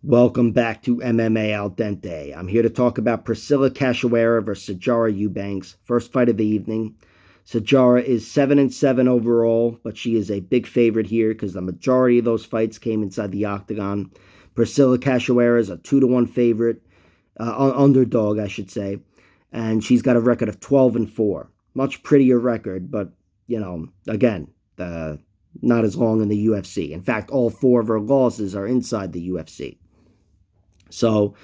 Welcome back to MMA Al Dente. I'm here to talk about Priscilla Cachoeira versus Sijara Eubanks. First fight of the evening. Sijara is 7-7 overall, but she is a big favorite here because the majority of those fights came inside the octagon. Priscilla Cachoeira is a 2-1 favorite, underdog, I should say, and she's got a record of 12-4. Much prettier record, but again, not as long in the UFC. In fact, all four of her losses are inside the UFC. So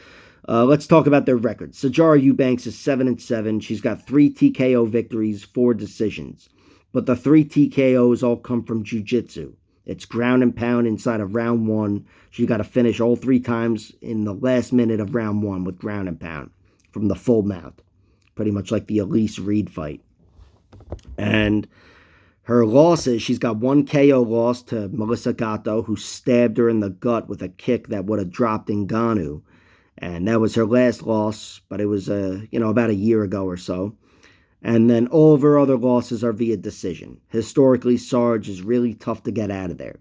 let's talk about their records. Sijara Eubanks is 7-7. She's got 3 TKO victories, 4 decisions. But the 3 TKOs all come from jiu-jitsu. It's ground and pound inside of round 1. She got to finish all 3 times in the last minute of round 1 with ground and pound from the full mount. Pretty much like the Elise Reed fight. And her losses, she's got 1 KO loss to Melissa Gatto, who stabbed her in the gut with a kick that would have dropped Ngannou. And that was her last loss, but it was about a year ago or so. And then all of her other losses are via decision. Historically, Sarge is really tough to get out of there.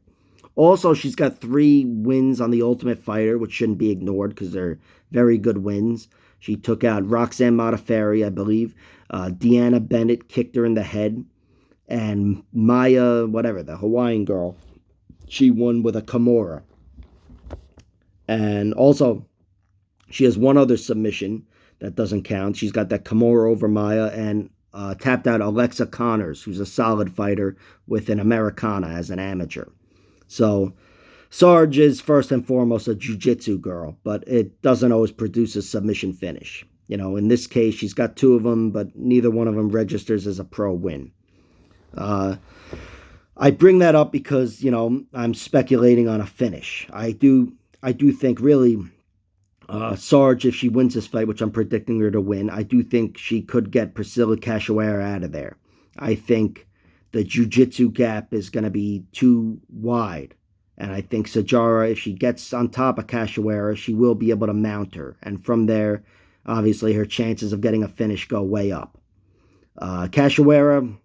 Also, she's got 3 wins on the Ultimate Fighter, which shouldn't be ignored because they're very good wins. She took out Roxanne Modafferi, I believe. Deanna Bennett kicked her in the head. And Maya, whatever, the Hawaiian girl, she won with a Kimura. And also, she has one other submission that doesn't count. She's got that Kimura over Maya and tapped out Alexa Connors, who's a solid fighter with an Americana as an amateur. So Sarge is first and foremost a jiu-jitsu girl, but it doesn't always produce a submission finish. In this case, she's got 2 of them, but neither one of them registers as a pro win. I bring that up because, I'm speculating on a finish. I do think really Sarge, if she wins this fight, which I'm predicting her to win, I do think she could get Priscilla Cachoeira out of there. I think the jiu-jitsu gap is going to be too wide. And I think Sijara, if she gets on top of Cachoeira, she will be able to mount her. And from there, obviously, her chances of getting a finish go way up. Cachoeira,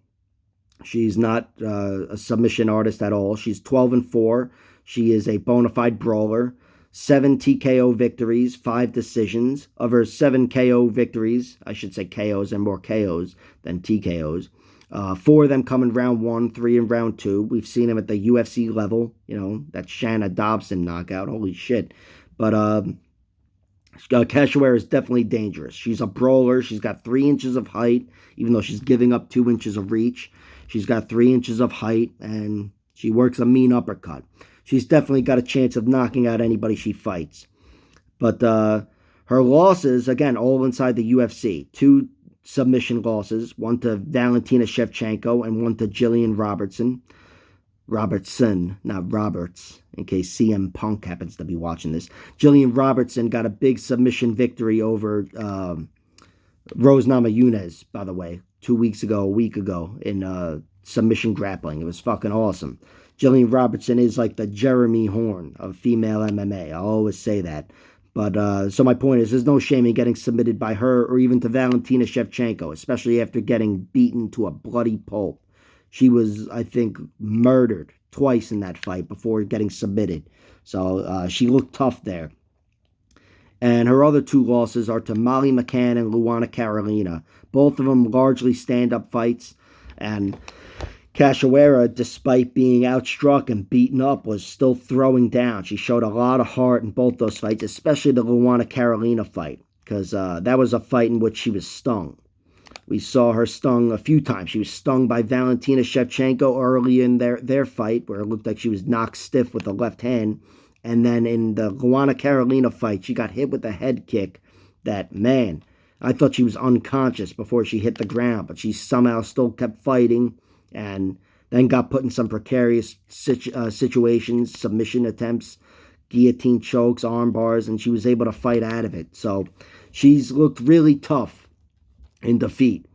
she's not a submission artist at all. She's 12-4. She is a bona fide brawler. 7 TKO victories, 5 decisions. Of her 7 KO victories, I should say KOs and more KOs than TKOs. 4 of them come in round 1, 3 in round 2. We've seen them at the UFC level. That Shanna Dobson knockout. Holy shit. But Cachoeira is definitely dangerous. She's a brawler. She's got 3 inches of height, even though she's giving up 2 inches of reach. She's got 3 inches of height, and she works a mean uppercut. She's definitely got a chance of knocking out anybody she fights. But her losses, again, all inside the UFC. 2 submission losses, 1 to Valentina Shevchenko and 1 to Jillian Robertson. Robertson, not Roberts, in case CM Punk happens to be watching this. Jillian Robertson got a big submission victory over Rose Namajunas, by the way, a week ago, in submission grappling. It was fucking awesome. Jillian Robertson is like the Jeremy Horn of female MMA. I'll always say that. But so my point is, there's no shame in getting submitted by her or even to Valentina Shevchenko, especially after getting beaten to a bloody pulp. She was, I think, murdered twice in that fight before getting submitted. So she looked tough there. And her other 2 losses are to Molly McCann and Luana Carolina. Both of them largely stand-up fights. And Cachoeira, despite being outstruck and beaten up, was still throwing down. She showed a lot of heart in both those fights, especially the Luana Carolina fight, because that was a fight in which she was stung. We saw her stung a few times. She was stung by Valentina Shevchenko early in their fight, where it looked like she was knocked stiff with the left hand. And then in the Luana Carolina fight, she got hit with a head kick that, man, I thought she was unconscious before she hit the ground, but she somehow still kept fighting and then got put in some precarious situations, submission attempts, guillotine chokes, arm bars, and she was able to fight out of it. So she's looked really tough in defeat,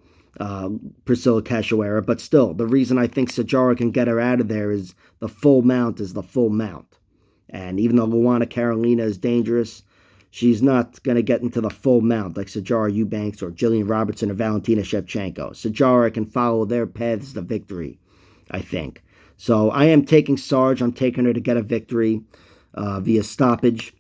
Priscilla Cachoeira. But still, the reason I think Sijara can get her out of there is the full mount is the full mount. And even though Luana Carolina is dangerous, she's not going to get into the full mount like Sijara Eubanks or Jillian Robertson or Valentina Shevchenko. Sijara can follow their paths to victory, I think. So I am taking Sarge. I'm taking her to get a victory via stoppage.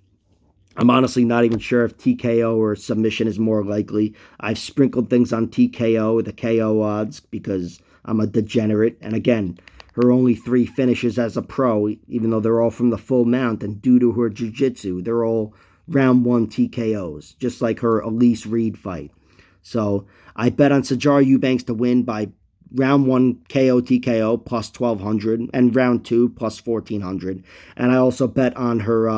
I'm honestly not even sure if TKO or submission is more likely. I've sprinkled things on TKO, the KO odds, because I'm a degenerate. And again, her only 3 finishes as a pro, even though they're all from the full mount, and due to her jiu-jitsu, they're all round 1 TKOs, just like her Elise Reed fight. So I bet on Sijara Eubanks to win by round 1 KO TKO plus 1200 and round 2 plus 1400. And I also bet on her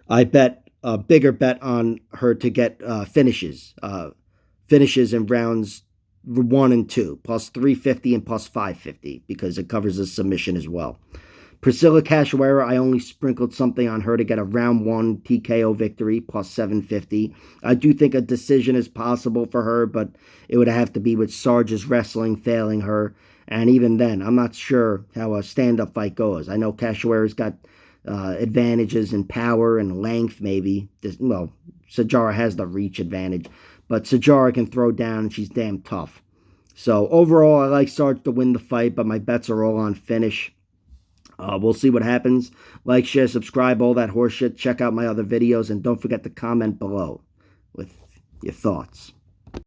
I bet a bigger bet on her to get finishes in rounds 1 and 2, plus 350 and plus 550, because it covers the submission as well. Priscilla Cachoeira, I only sprinkled something on her to get a round 1 TKO victory, plus 750. I do think a decision is possible for her, but it would have to be with Sarge's wrestling failing her. And even then, I'm not sure how a stand-up fight goes. I know Cachoeira's got advantages in power and length, maybe. Well, Sijara has the reach advantage, but Sijara can throw down and she's damn tough. So overall, I like Sarge to win the fight, but my bets are all on finish. We'll see what happens. Like, share, subscribe, all that horseshit. Check out my other videos, and don't forget to comment below with your thoughts.